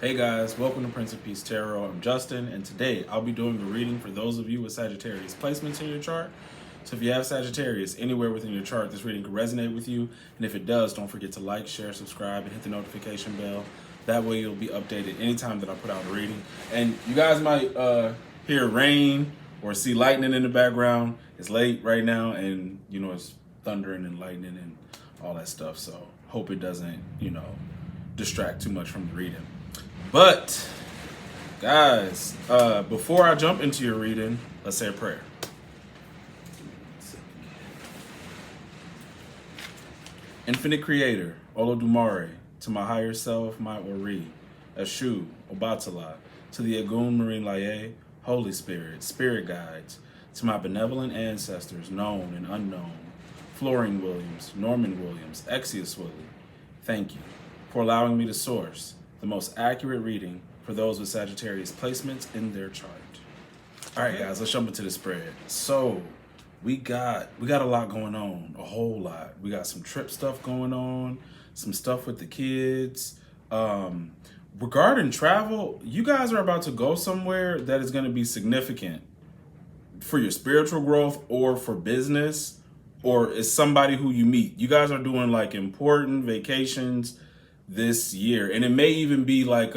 Hey guys, welcome to Prince of Peace Tarot. I'm Justin, and today I'll be doing a reading for those of you with Sagittarius placements in your chart. So if you have Sagittarius anywhere within your chart, this reading could resonate with you. And if it does, don't forget to like, share, subscribe, and hit the notification bell. That way you'll be updated anytime that I put out a reading. And you guys might hear rain or see lightning in the background. It's late right now, and it's thundering and lightning and all that stuff. So hope it doesn't, distract too much from the reading. But, guys, before I jump into your reading, let's say a prayer. Infinite Creator, Olodumare, to my higher self, my Ori, Eshu, Obatala, to the Agun Marine Laye, Holy Spirit, Spirit Guides, to my benevolent ancestors, known and unknown, Florine Williams, Norman Williams, Exius Willie, thank you for allowing me to source the most accurate reading for those with Sagittarius placements in their chart. All right, guys, let's jump into the spread. So we got a lot going on, a whole lot. We got some trip stuff going on, some stuff with the kids. Regarding travel, you guys are about to go somewhere that is going to be significant for your spiritual growth or for business, or is somebody who you meet. You guys are doing like important vacations this year, and it may even be like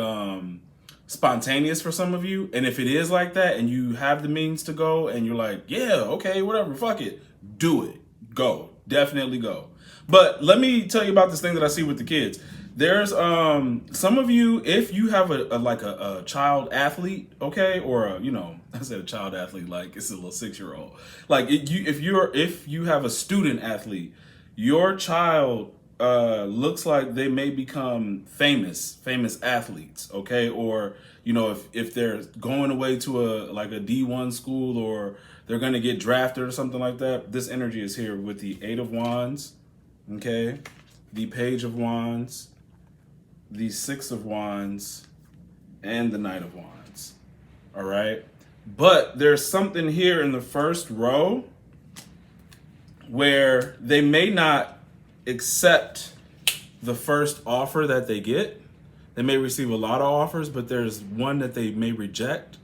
spontaneous for some of you. And if it is like that and you have the means to go and you're like, yeah, okay, whatever, fuck it, do it, go, definitely go. But let me tell you about this thing that I see with the kids. There's some of you, if you have a child athlete, okay, or I said a child athlete like it's a little 6-year-old, like if you have a student athlete, your child looks like they may become famous athletes, okay? Or if they're going away to a D1 school, or they're gonna get drafted or something like that. This energy is here with the 8 of Wands, okay, the Page of Wands, the 6 of Wands, and the Knight of Wands. All right, but there's something here in the first row where they may not accept the first offer that they get. They may receive a lot of offers, but there's one that they may reject,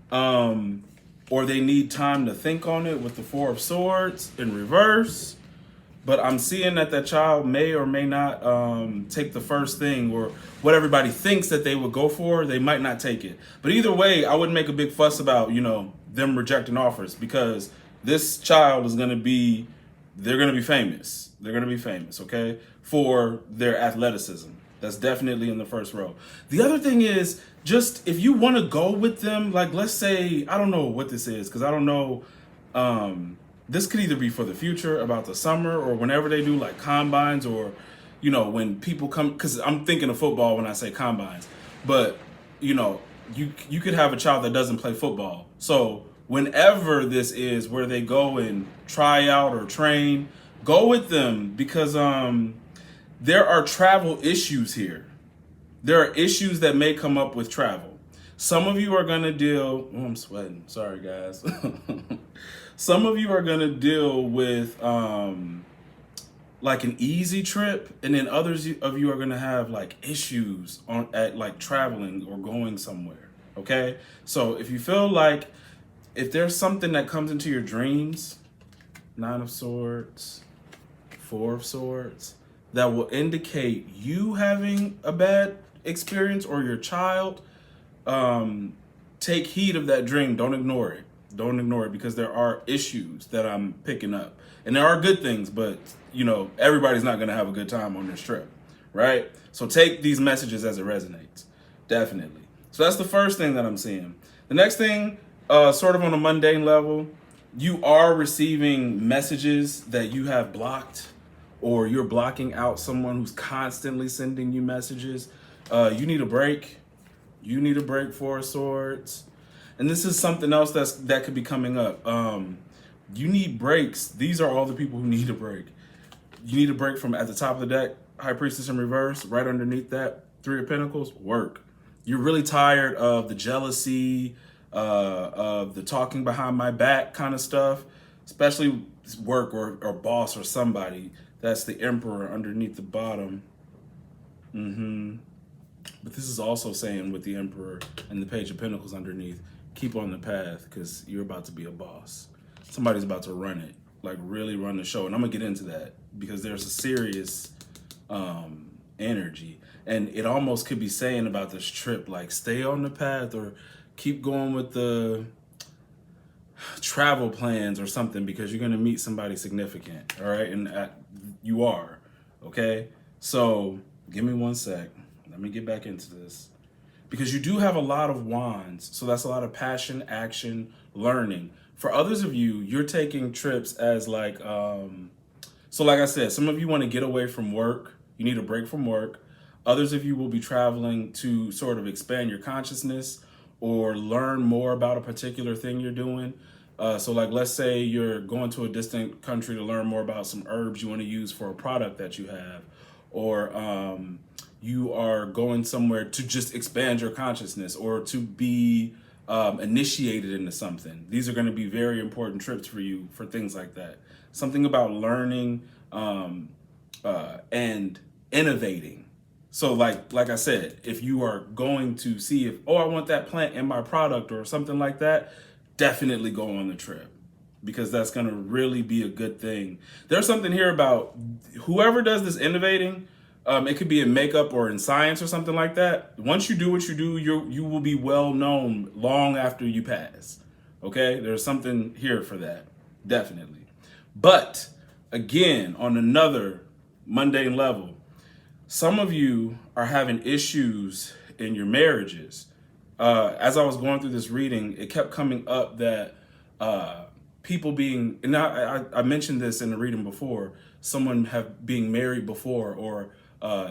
or they need time to think on it with the 4 of Swords in reverse. But I'm seeing that child may or may not take the first thing, or what everybody thinks that they would go for, they might not take it. But either way, I wouldn't make a big fuss about them rejecting offers, because this child is they're gonna be famous. They're gonna be famous, okay, for their athleticism. That's definitely in the first row. The other thing is, just if you want to go with them, like let's say, I don't know what this is, because I don't know. This could either be for the future, about the summer, or whenever they do like combines, or when people come, because I'm thinking of football when I say combines. But you could have a child that doesn't play football, so whenever this is where they go and try out or train, go with them, because there are travel issues here. There are issues that may come up with travel. Some of you are going to deal, I'm sweating, sorry guys. Some of you are going to deal with like an easy trip, and then others of you are going to have like issues at like traveling or going somewhere, okay? So if you feel like, if there's something that comes into your dreams, 9 of Swords, 4 of Swords, that will indicate you having a bad experience, or your child, take heed of that dream. Don't ignore it. Don't ignore it, because there are issues that I'm picking up. And there are good things, but everybody's not going to have a good time on this trip, right? So take these messages as it resonates, definitely. So that's the first thing that I'm seeing. The next thing, sort of on a mundane level, you are receiving messages that you have blocked, or you're blocking out someone who's constantly sending you messages. You need a break. You need a break, 4 of Swords. And this is something else that could be coming up. You need breaks. These are all the people who need a break. You need a break from at the top of the deck, High Priestess in reverse, right underneath that, 3 of Pentacles, work. You're really tired of the jealousy, of the talking behind my back kind of stuff, especially work or boss or somebody. That's the Emperor underneath the bottom. But this is also saying with the Emperor and the Page of Pentacles underneath, keep on the path because you're about to be a boss. Somebody's about to run it, like really run the show. And I'm going to get into that because there's a serious energy. And it almost could be saying about this trip, like stay on the path or keep going with the travel plans or something because you're going to meet somebody significant. All right. And you are. Okay. So give me one sec. Let me get back into this because you do have a lot of wands. So that's a lot of passion, action, learning. For others of you, you're taking trips as like, so like I said, some of you want to get away from work. You need a break from work. Others of you will be traveling to sort of expand your consciousness or learn more about a particular thing you're doing. So like, let's say you're going to a distant country to learn more about some herbs you want to use for a product that you have, or you are going somewhere to just expand your consciousness or to be initiated into something. These are going to be very important trips for you for things like that. Something about learning and innovating. So like I said, if you are going to see if, oh, I want that plant in my product or something like that, definitely go on the trip because that's going to really be a good thing. There's something here about whoever does this innovating. It could be in makeup or in science or something like that. Once you do what you do, you will be well known long after you pass. Okay, there's something here for that, definitely. But again, on another mundane level, some of you are having issues in your marriages. As I was going through this reading, it kept coming up that people being, and I mentioned this in the reading before, someone being married before, or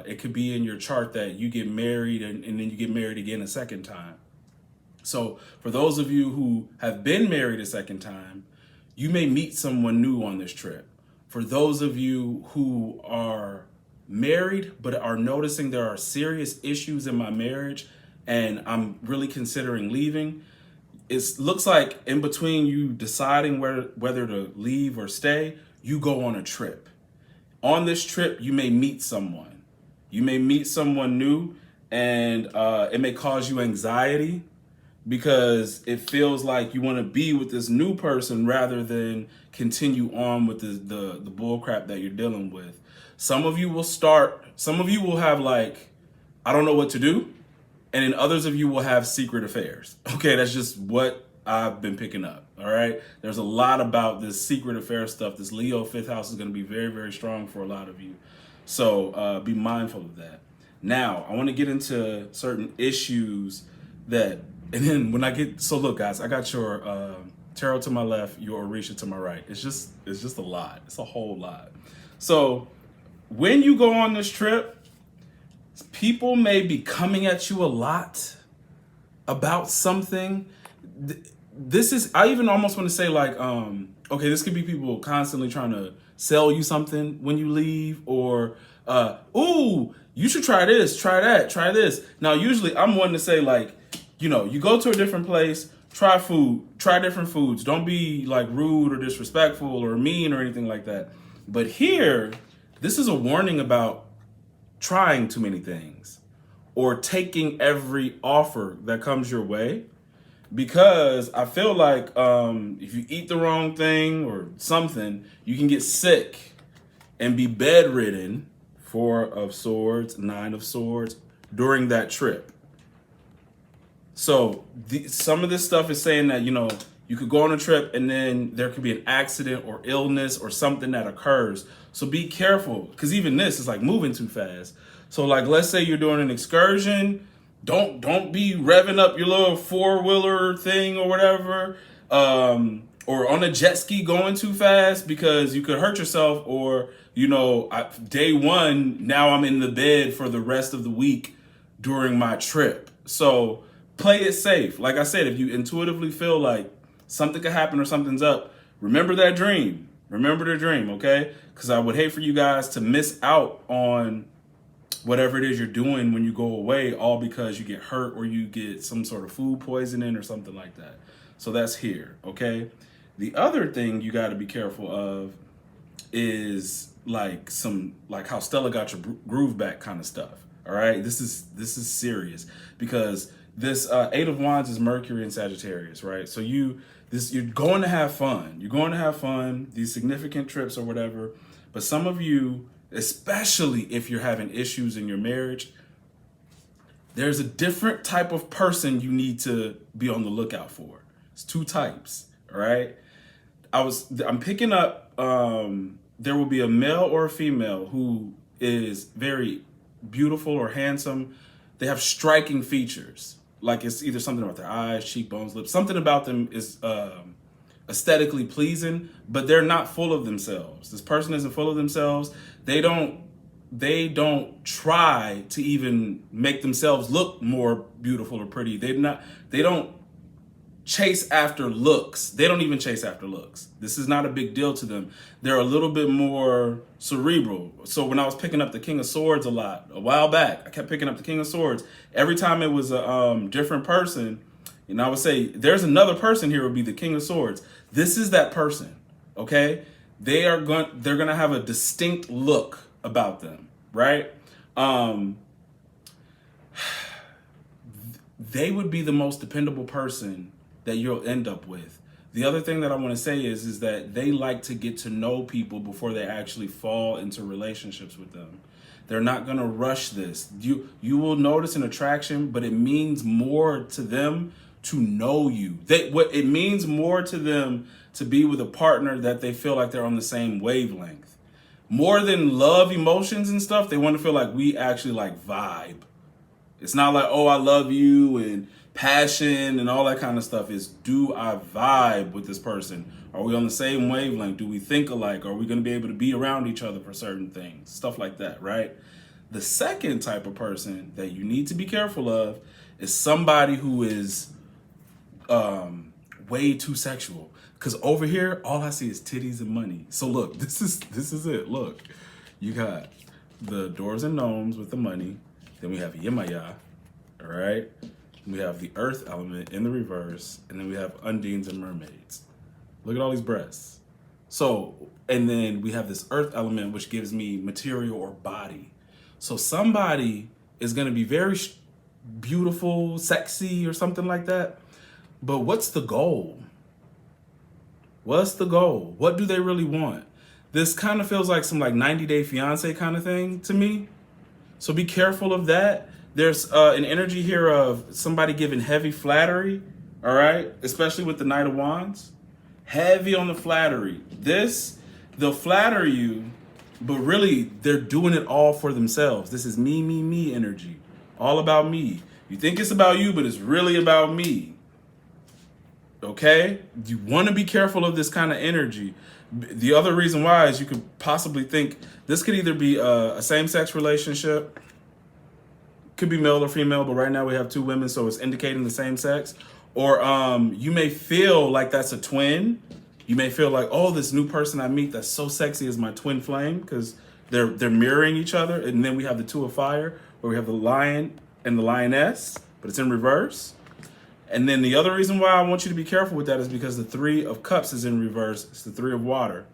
it could be in your chart that you get married and then you get married again a second time. So for those of you who have been married a second time, you may meet someone new on this trip. For those of you who are married but are noticing there are serious issues in my marriage and I'm really considering leaving, it looks like in between you deciding whether to leave or stay, you go on a trip. On this trip, you may meet someone. You may meet someone new, and it may cause you anxiety because it feels like you want to be with this new person rather than continue on with the bull crap that you're dealing with. Some of you will have like, I don't know what to do. And then others of you will have secret affairs. Okay, that's just what I've been picking up. All right. There's a lot about this secret affair stuff. This Leo 5th house is going to be very, very strong for a lot of you. So be mindful of that. Now, I want to get into certain issues and then when I get, so look, guys, I got your tarot to my left, your Orisha to my right. It's just a lot. It's a whole lot. So when you go on this trip, people may be coming at you a lot about something. This is, I even almost want to say like, okay, this could be people constantly trying to sell you something when you leave, or, ooh, you should try this, try that, try this. Now, usually I'm one to say like, you know, you go to a different place, try food, try different foods. Don't be like rude or disrespectful or mean or anything like that. But here, this is a warning about trying too many things or taking every offer that comes your way, because I feel like if you eat the wrong thing or something, you can get sick and be bedridden, 4 of Swords, 9 of Swords, during that trip. So some of this stuff is saying that, you know, you could go on a trip and then there could be an accident or illness or something that occurs. So be careful, because even this is like moving too fast. So like, let's say you're doing an excursion. Don't be revving up your little 4-wheeler thing or whatever, or on a jet ski going too fast, because you could hurt yourself, or, you know, day one, now I'm in the bed for the rest of the week during my trip. So play it safe. Like I said, if you intuitively feel like something could happen or something's up, remember that dream. Remember the dream, okay? Because I would hate for you guys to miss out on whatever it is you're doing when you go away, all because you get hurt or you get some sort of food poisoning or something like that. So that's here, okay? The other thing you got to be careful of is like how Stella got your groove back kind of stuff. All right, this is serious, because this Eight of Wands is Mercury in Sagittarius, right? So you're going to have fun. You're going to have fun, these significant trips or whatever. But some of you, especially if you're having issues in your marriage, there's a different type of person you need to be on the lookout for. It's two types, all right? I'm picking up, there will be a male or a female who is very beautiful or handsome. They have striking features. Like it's either something about their eyes, cheekbones, lips. Something about them is aesthetically pleasing, but they're not full of themselves. This person isn't full of themselves. They don't try to even make themselves look more beautiful or pretty. They don't chase after looks. They don't even chase after looks. This is not a big deal to them. They're a little bit more cerebral. So when I was picking up the King of Swords a while back, I kept picking up the King of Swords. Every time it was a different person, and I would say, there's another person here, would be the King of Swords. This is that person, okay? They're gonna have a distinct look about them, right? They would be the most dependable person that you'll end up with. The other thing that I want to say is that they like to get to know people before they actually fall into relationships with them. They're not going to rush this. You will notice an attraction, but it means more to them to know you. It means more to them to be with a partner that they feel like they're on the same wavelength. More than love emotions and stuff, they want to feel like we actually like vibe. It's not like, oh, I love you and passion and all that kind of stuff. Is, do I vibe with this person? Are we on the same wavelength? Do we think alike? Are we going to be able to be around each other for certain things? Stuff like that, right? The second type of person that you need to be careful of is somebody who is way too sexual. Because over here, all I see is titties and money. So look, this is it. Look, you got the dwarves and gnomes with the money. Then we have Yemaya, all right? We have the earth element in the reverse, and then we have undines and mermaids. Look at all these breasts. So, and then we have this earth element, which gives me material or body. So somebody is going to be very beautiful, sexy, or something like that. But what's the goal? What's the goal? What do they really want? This kind of feels like some 90-Day Fiance kind of thing to me. So be careful of that. There's an energy here of somebody giving heavy flattery, all right? Especially with the Knight of Wands. Heavy on the flattery. They'll flatter you, but really they're doing it all for themselves. This is me energy. All about me. You think it's about you, but it's really about me. Okay? You want to be careful of this kind of energy. The other reason why is you could possibly think this could either be a same-sex relationship, could be male or female, but right now we have two women, so it's indicating the same sex. Or you may feel like that's a twin. You may feel like, oh, this new person I meet that's so sexy is my twin flame, because they're mirroring each other. And then we have the Two of Fire, where we have the lion and the lioness, but it's in reverse. And then the other reason why I want you to be careful with that is because the Three of Cups is in reverse. It's the Three of Water.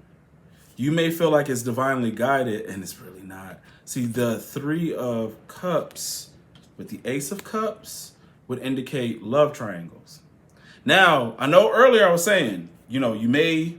You may feel like it's divinely guided, and it's really not. See, the Three of Cups with the Ace of Cups would indicate love triangles. Now, I know earlier I was saying, the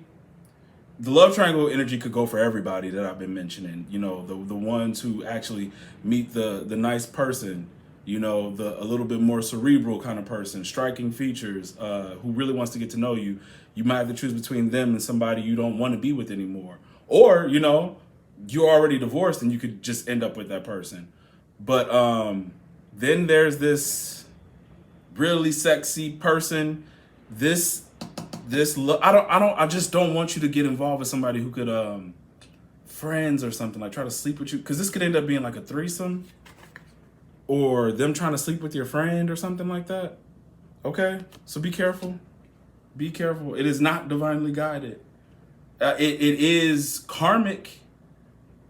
love triangle energy could go for everybody that I've been mentioning. The ones who actually meet the nice person, a little bit more cerebral kind of person, striking features, who really wants to get to know you. You might have to choose between them and somebody you don't want to be with anymore. Or, you're already divorced and you could just end up with that person. But then there's this really sexy person. I just don't want you to get involved with somebody who could friends or something, like try to sleep with you, because this could end up being like a threesome, or them trying to sleep with your friend or something like that. Okay, so be careful. Be careful. It is not divinely guided. It is karmic.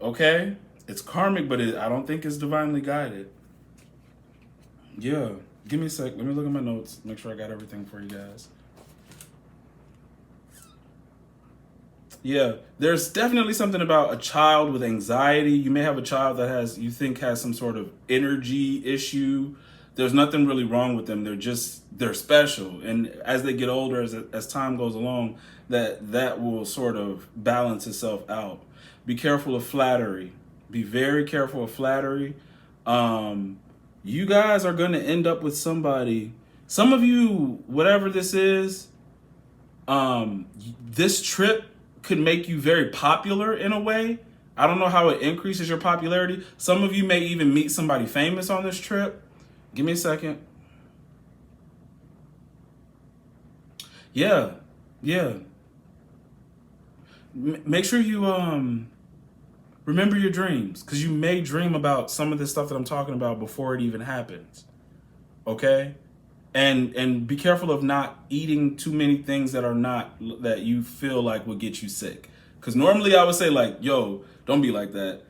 Okay, it's karmic, but I don't think it's divinely guided. Yeah, give me a sec. Let me look at my notes. Make sure I got everything for you guys. Yeah, there's definitely something about a child with anxiety. You may have a child that you think has some sort of energy issue. There's nothing really wrong with them. They're special. And as they get older, as time goes along, that will sort of balance itself out. Be careful of flattery. Be very careful of flattery. You guys are going to end up with somebody. Some of you, whatever this is, this trip could make you very popular in a way. I don't know how it increases your popularity. Some of you may even meet somebody famous on this trip. Give me a second. Yeah. Make sure you remember your dreams, because you may dream about some of this stuff that I'm talking about before it even happens. Okay? And be careful of not eating too many things that you feel like will get you sick. Because normally I would say, like, yo, don't be like that.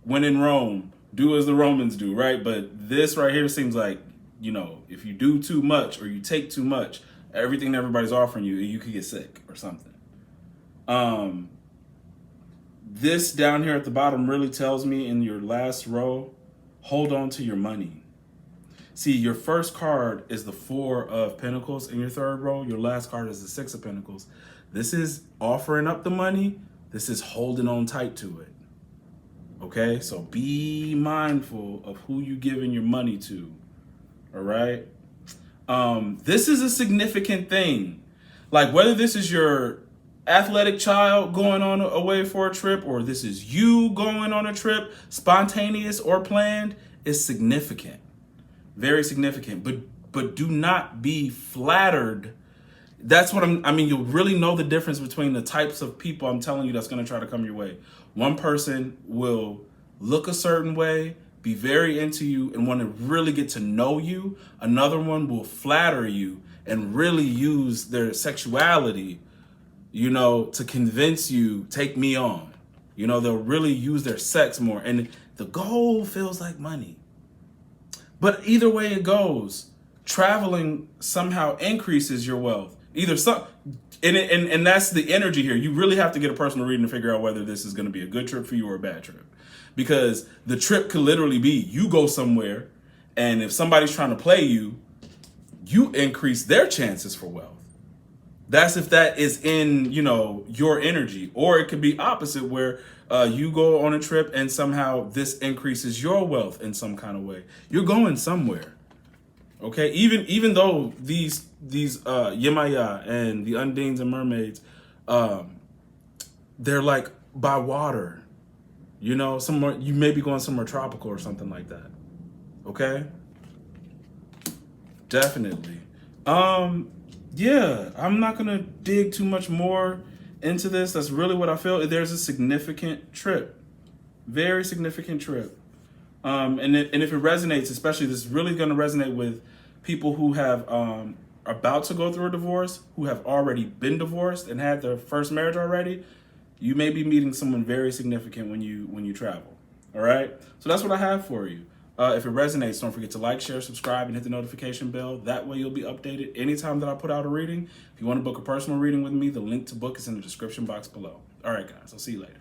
When in Rome, do as the Romans do, right? But this right here seems like, if you do too much or you take too much, everything everybody's offering you could get sick or something. This down here at the bottom really tells me, in your last row, hold on to your money. See, your first card is the 4 of Pentacles in your third row. Your last card is the 6 of Pentacles. This is offering up the money. This is holding on tight to it. Okay? So be mindful of who you're giving your money to. All right? This is a significant thing. Like, whether this is your athletic child going on away for a trip, or this is you going on a trip, spontaneous or planned, is significant. Very significant. But do not be flattered. That's what you'll really know the difference between the types of people I'm telling you that's going to try to come your way. One person will look a certain way, be very into you, and want to really get to know you. Another one will flatter you and really use their sexuality, to convince you, take me on. They'll really use their sex more. And the goal feels like money. But either way it goes, traveling somehow increases your wealth. And that's the energy here. You really have to get a personal reading to figure out whether this is going to be a good trip for you or a bad trip. Because the trip could literally be you go somewhere, and if somebody's trying to play you, you increase their chances for wealth. That's if that is in, your energy. Or it could be opposite, where you go on a trip and somehow this increases your wealth in some kind of way. You're going somewhere. Okay? Even though these Yemaya and the Undines and Mermaids, they're like by water. Somewhere, you may be going somewhere tropical or something like that. Okay? Definitely. Yeah, I'm not going to dig too much more into this. That's really what I feel. There's a significant trip. Very significant trip. And if it resonates, especially, this is really going to resonate with people who have about to go through a divorce, who have already been divorced and had their first marriage already. You may be meeting someone very significant when you travel. All right? So that's what I have for you. If it resonates, don't forget to like, share, subscribe, and hit the notification bell. That way you'll be updated anytime that I put out a reading. If you want to book a personal reading with me, the link to book is in the description box below. All right, guys. I'll see you later.